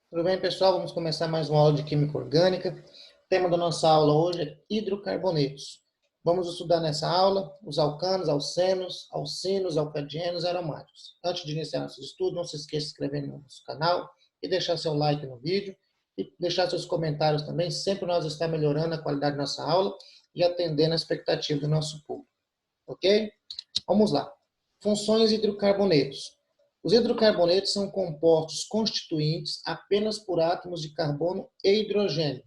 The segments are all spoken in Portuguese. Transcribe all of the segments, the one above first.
Tudo bem, pessoal? Vamos começar mais uma aula de Química Orgânica. O tema da nossa aula hoje é hidrocarbonetos. Vamos estudar nessa aula os alcanos, alcenos, alcinos, alcadianos e aromáticos. Antes de iniciar nosso estudo, não se esqueça de se inscrever no nosso canal e deixar seu like no vídeo e deixar seus comentários também. Sempre nós estamos melhorando a qualidade da nossa aula e atendendo a expectativa do nosso público. Ok? Vamos lá. Funções de hidrocarbonetos. Os hidrocarbonetos são compostos constituintes apenas por átomos de carbono e hidrogênio.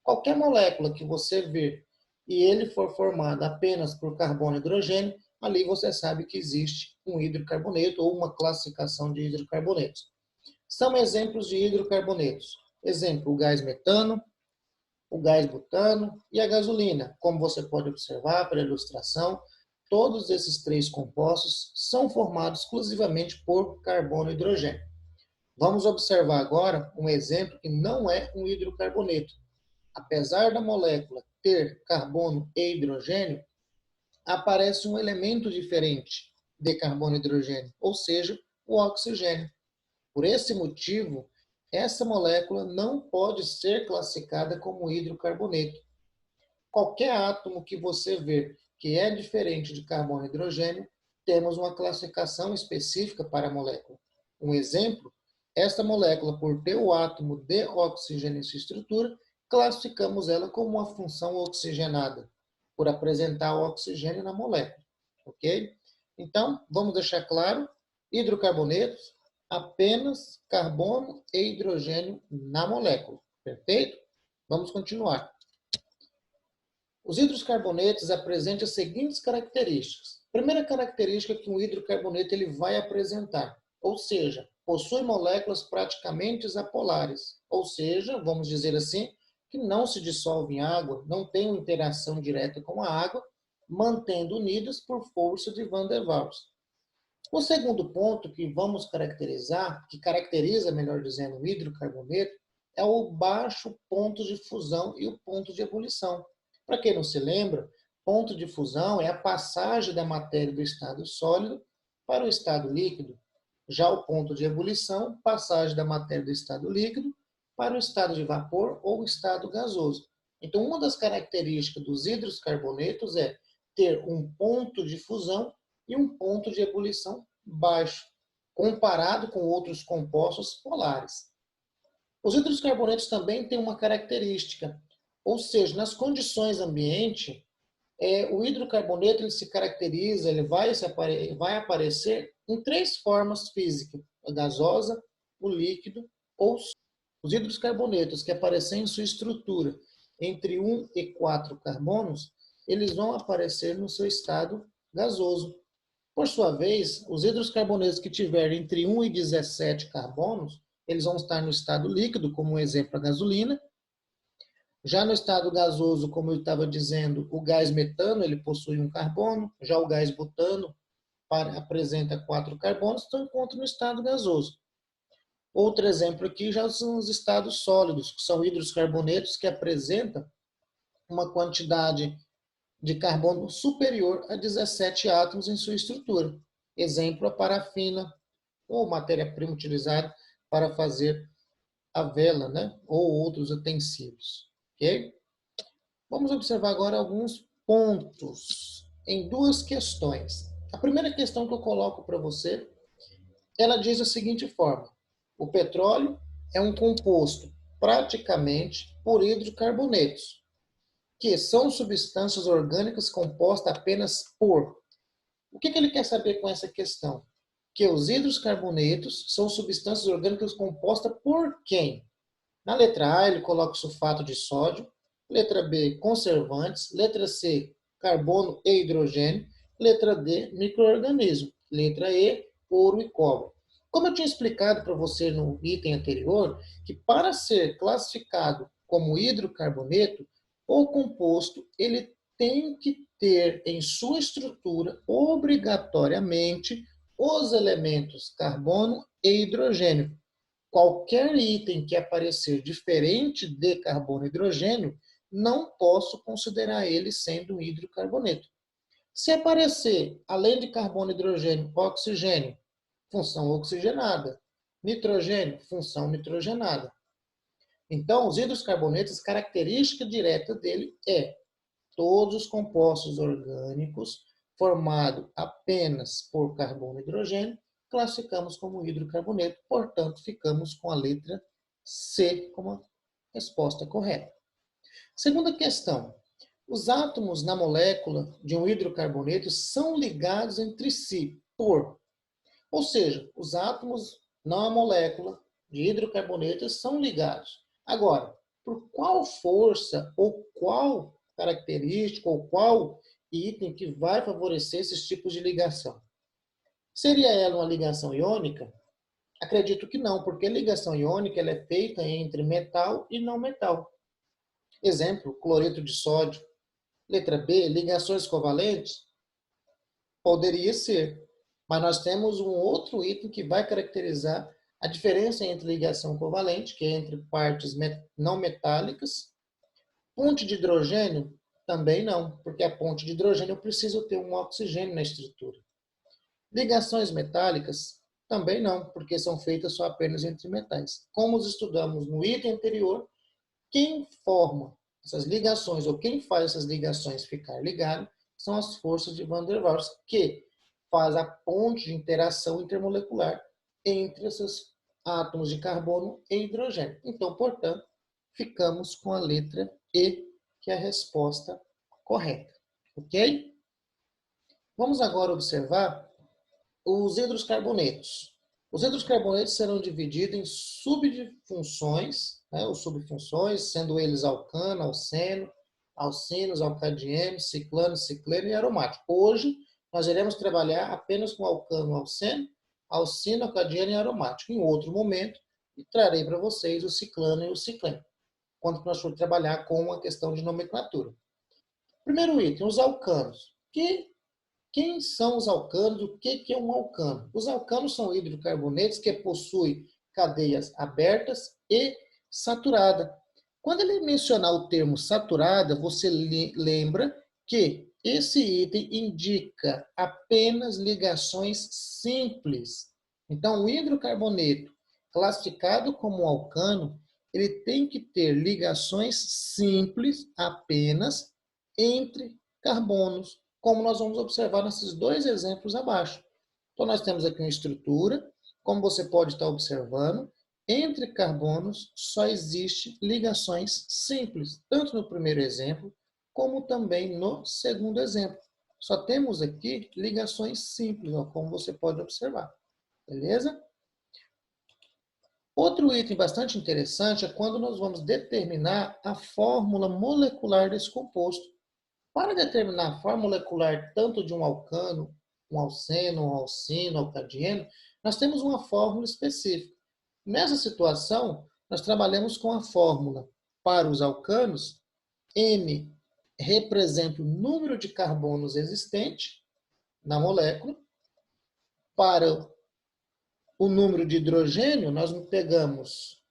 Qualquer molécula que você ver e ele for formado apenas por carbono e hidrogênio, ali você sabe que existe um hidrocarboneto ou uma classificação de hidrocarbonetos. São exemplos de hidrocarbonetos. Exemplo, o gás metano, o gás butano e a gasolina. Como você pode observar pela ilustração, todos esses três compostos são formados exclusivamente por carbono e hidrogênio. Vamos observar agora um exemplo que não é um hidrocarboneto. Apesar da molécula ter carbono e hidrogênio, aparece um elemento diferente de carbono e hidrogênio, ou seja, o oxigênio. Por esse motivo, essa molécula não pode ser classificada como hidrocarboneto. Qualquer átomo que você ver que é diferente de carbono e hidrogênio, temos uma classificação específica para a molécula. Um exemplo, esta molécula, por ter o átomo de oxigênio em sua estrutura, classificamos ela como uma função oxigenada, por apresentar o oxigênio na molécula. Ok? Então, vamos deixar claro, hidrocarbonetos, apenas carbono e hidrogênio na molécula. Perfeito? Vamos continuar. Os hidrocarbonetos apresentam as seguintes características. Primeira característica que um hidrocarboneto ele vai apresentar, ou seja, possui moléculas praticamente apolares, ou seja, vamos dizer assim, que não se dissolve em água, não tem uma interação direta com a água, mantendo unidas por força de Van der Waals. O segundo ponto que vamos caracterizar, que caracteriza, melhor dizendo, o hidrocarboneto, é o baixo ponto de fusão e o ponto de ebulição. Para quem não se lembra, ponto de fusão é a passagem da matéria do estado sólido para o estado líquido. Já o ponto de ebulição, passagem da matéria do estado líquido para o estado de vapor ou estado gasoso. Então, uma das características dos hidrocarbonetos é ter um ponto de fusão e um ponto de ebulição baixo, comparado com outros compostos polares. Os hidrocarbonetos também têm uma característica, ou seja, nas condições ambiente, o hidrocarboneto ele se caracteriza, ele vai aparecer em três formas físicas: a gasosa, o líquido ou os hidrocarbonetos que aparecem em sua estrutura entre 1 e 4 carbonos, eles vão aparecer no seu estado gasoso. Por sua vez, os hidrocarbonetos que tiverem entre 1 e 17 carbonos, eles vão estar no estado líquido, como um exemplo a gasolina. Já no estado gasoso, como eu estava dizendo, o gás metano ele possui um carbono, já o gás butano apresenta 4 carbonos, então encontra no estado gasoso. Outro exemplo aqui já são os estados sólidos, que são hidrocarbonetos que apresentam uma quantidade de carbono superior a 17 átomos em sua estrutura. Exemplo, a parafina, ou matéria-prima utilizada para fazer a vela, né? Ou outros utensílios. Ok? Vamos observar agora alguns pontos em duas questões. A primeira questão que eu coloco para você, ela diz da seguinte forma: o petróleo é um composto praticamente por hidrocarbonetos, que são substâncias orgânicas compostas apenas por. O que ele quer saber com essa questão? Que os hidrocarbonetos são substâncias orgânicas compostas por quem? Na letra A, ele coloca o sulfato de sódio, letra B, conservantes, letra C, carbono e hidrogênio, letra D, micro-organismo, letra E, ouro e cobre. Como eu tinha explicado para você no item anterior, que para ser classificado como hidrocarboneto, o composto ele tem que ter em sua estrutura obrigatoriamente os elementos carbono e hidrogênio. Qualquer item que aparecer diferente de carbono e hidrogênio, não posso considerar ele sendo um hidrocarboneto. Se aparecer, além de carbono e hidrogênio, oxigênio, função oxigenada, nitrogênio, função nitrogenada. Então, os hidrocarbonetos, a característica direta dele é todos os compostos orgânicos formados apenas por carbono e hidrogênio, classificamos como hidrocarboneto, portanto, ficamos com a letra C como a resposta correta. Segunda questão. Os átomos na molécula de um hidrocarboneto são ligados entre si ou seja, os átomos na molécula de hidrocarbonetos são ligados. Agora, por qual força ou qual característica ou qual item que vai favorecer esses tipos de ligação? Seria ela uma ligação iônica? Acredito que não, porque a ligação iônica ela é feita entre metal e não metal. Exemplo, cloreto de sódio. Letra B, ligações covalentes? Poderia ser, mas nós temos um outro item que vai caracterizar a diferença entre ligação covalente, que é entre partes não metálicas. Ponte de hidrogênio? Também não, porque a ponte de hidrogênio precisa ter um oxigênio na estrutura. Ligações metálicas? Também não, porque são feitas só apenas entre metais. Como estudamos no item anterior, quem forma essas ligações, ou quem faz essas ligações ficar ligado, são as forças de Van der Waals, que faz a ponte de interação intermolecular entre esses átomos de carbono e hidrogênio. Então, portanto, ficamos com a letra E, que é a resposta correta. Ok? Vamos agora observar os hidrocarbonetos. Os hidrocarbonetos serão divididos em subfunções, ou subfunções, sendo eles alcano, alceno, alcinos, alcadienos, ciclano, cicleno e aromático. Hoje, nós iremos trabalhar apenas com alcano, alceno, alcino, alcadieno e aromático. Em outro momento, trarei para vocês o ciclano e o cicleno, quando nós for trabalhar com uma questão de nomenclatura. Primeiro item, os alcanos. Quem são os alcanos? O que é um alcano? Os alcanos são hidrocarbonetos que possuem cadeias abertas e saturada. Quando ele mencionar o termo saturada, você lembra que esse item indica apenas ligações simples. Então, o hidrocarboneto, classificado como alcano, ele tem que ter ligações simples apenas entre carbonos, como nós vamos observar nesses dois exemplos abaixo. Então, nós temos aqui uma estrutura, como você pode estar observando, entre carbonos só existe ligações simples, tanto no primeiro exemplo, como também no segundo exemplo. Só temos aqui ligações simples, como você pode observar. Beleza? Outro item bastante interessante é quando nós vamos determinar a fórmula molecular desse composto. Para determinar a fórmula molecular tanto de um alcano, um alceno, um alcino, um alcadieno, nós temos uma fórmula específica. Nessa situação, nós trabalhamos com a fórmula para os alcanos, N representa o número de carbonos existente na molécula. Para o número de hidrogênio, nós pegamos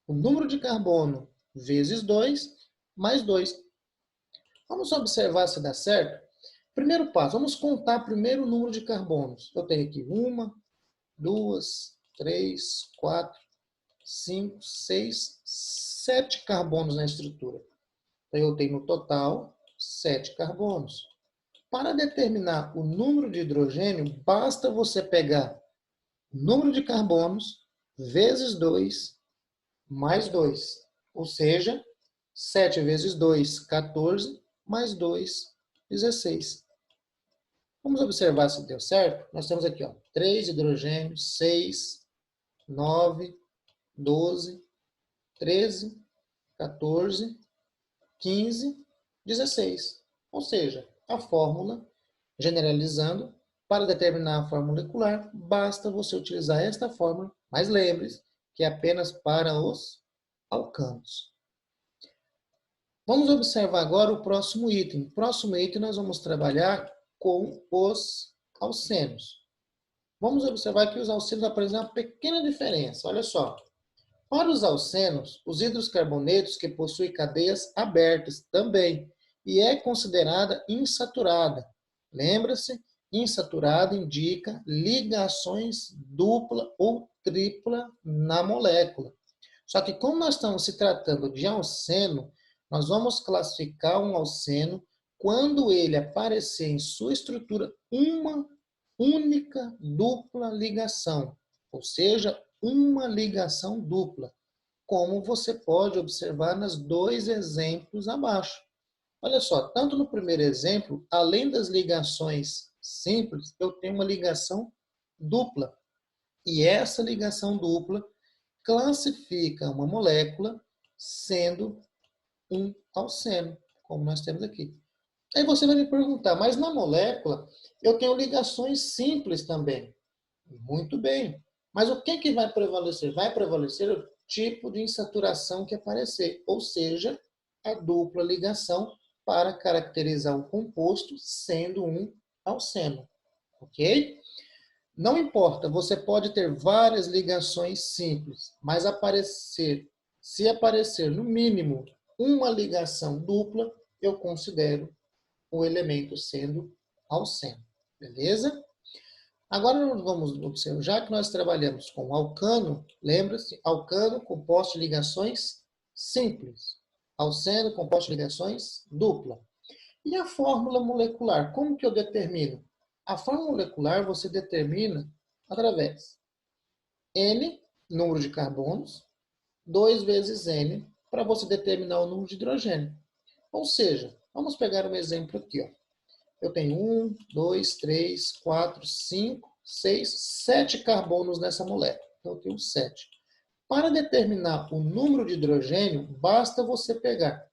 o número de carbono vezes 2, mais 2. Vamos observar se dá certo? Primeiro passo, vamos contar primeiro o número de carbonos. Eu tenho aqui 1, 2, 3, 4, 5, 6, 7 carbonos na estrutura. Então, eu tenho no total 7 carbonos. Para determinar o número de hidrogênio, basta você pegar o número de carbonos vezes 2 mais 2. Ou seja, 7 vezes 2, 14, mais 2, 16. Vamos observar se deu certo? Nós temos aqui 3 hidrogênios, 6, 9, 12, 13, 14, 15, 16. Ou seja, a fórmula, generalizando, para determinar a fórmula molecular, basta você utilizar esta fórmula, mas lembre-se que é apenas para os alcanos. Vamos observar agora o próximo item. No próximo item, nós vamos trabalhar com os alcenos. Vamos observar que os alcenos apresentam uma pequena diferença. Olha só. Para os alcenos, os hidrocarbonetos que possuem cadeias abertas também, e é considerada insaturada. Lembra-se, insaturada indica ligações dupla ou tripla na molécula. Só que como nós estamos se tratando de alceno, nós vamos classificar um alceno quando ele aparecer em sua estrutura uma única dupla ligação, ou seja, uma ligação dupla, como você pode observar nos dois exemplos abaixo. Olha só, tanto no primeiro exemplo, além das ligações simples, eu tenho uma ligação dupla. E essa ligação dupla classifica uma molécula sendo um alceno, como nós temos aqui. Aí você vai me perguntar, mas na molécula eu tenho ligações simples também. Muito bem. Mas o que vai prevalecer? Vai prevalecer o tipo de insaturação que aparecer, ou seja, a dupla ligação para caracterizar o composto sendo um alceno. Ok? Não importa, você pode ter várias ligações simples, mas se aparecer no mínimo uma ligação dupla, eu considero o elemento sendo alceno. Beleza? Agora nós vamos observar, já que nós trabalhamos com alcano, lembra-se, alcano composto de ligações simples, alceno composto de ligações dupla. E a fórmula molecular, como que eu determino? A fórmula molecular você determina através N, número de carbonos, 2 vezes N, para você determinar o número de hidrogênio. Ou seja, vamos pegar um exemplo aqui. Ó. Eu tenho 1, 2, 3, 4, 5, 6, 7 carbonos nessa molécula. Então, eu tenho 7. Para determinar o número de hidrogênio, basta você pegar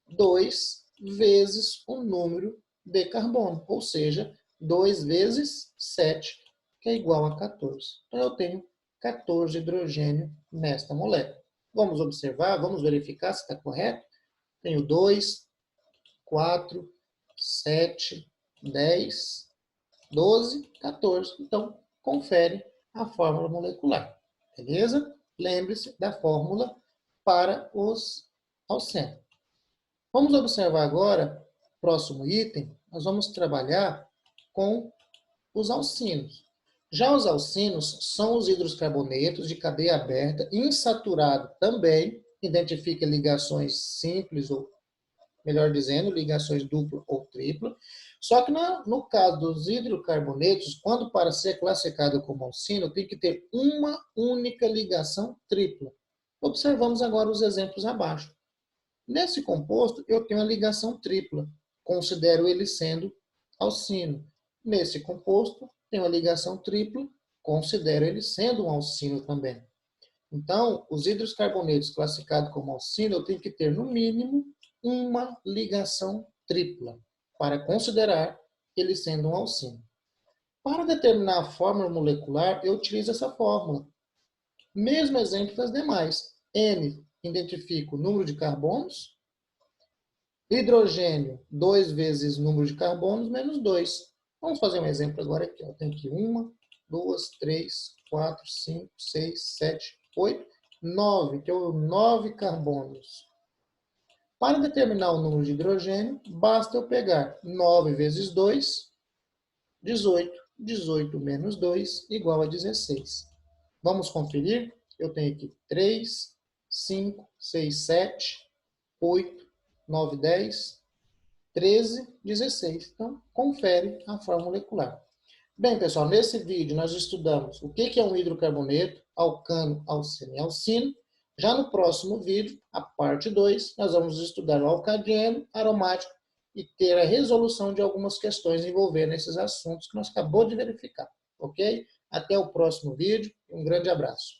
2 vezes o número de carbono, ou seja, 2 vezes 7, que é igual a 14. Então, eu tenho 14 hidrogênio nesta molécula. Vamos observar, vamos verificar se está correto. Tenho 2, 4, 7, 10, 12, 14. Então, confere a fórmula molecular. Beleza? Lembre-se da fórmula para os alcenos. Vamos observar agora, próximo item, nós vamos trabalhar com os alcinos. Já os alcinos são os hidrocarbonetos de cadeia aberta, insaturado também, identifica ligações simples, ou melhor dizendo, ligações dupla ou tripla. Só que no caso dos hidrocarbonetos, quando para ser classificado como alcino, tem que ter uma única ligação tripla. Observamos agora os exemplos abaixo. Nesse composto, eu tenho a ligação tripla. Considero ele sendo alcino. Nesse composto, tenho a ligação tripla. Considero ele sendo um alcino também. Então, os hidrocarbonetos classificados como alcino, eu tenho que ter, no mínimo, uma ligação tripla para considerar ele sendo um alcino. Para determinar a fórmula molecular, eu utilizo essa fórmula. Mesmo exemplo das demais. N identifica o número de carbonos. Hidrogênio, 2 vezes número de carbonos, menos 2. Vamos fazer um exemplo agora aqui. Eu tenho aqui 1, 2, 3, 4, 5, 6, 7, 8, 9. Que é o 9 carbonos. Para determinar o número de hidrogênio, basta eu pegar 9 vezes 2, 18. 18 menos 2 igual a 16. Vamos conferir? Eu tenho aqui 3, 5, 6, 7, 8, 9, 10, 13, 16. Então, confere a fórmula molecular. Bem, pessoal, nesse vídeo nós estudamos o que é um hidrocarboneto, alcano, alceno e alcino. Já no próximo vídeo, a parte 2, nós vamos estudar o alcadieno, aromático e ter a resolução de algumas questões envolvendo esses assuntos que nós acabamos de verificar. Ok? Até o próximo vídeo. Um grande abraço.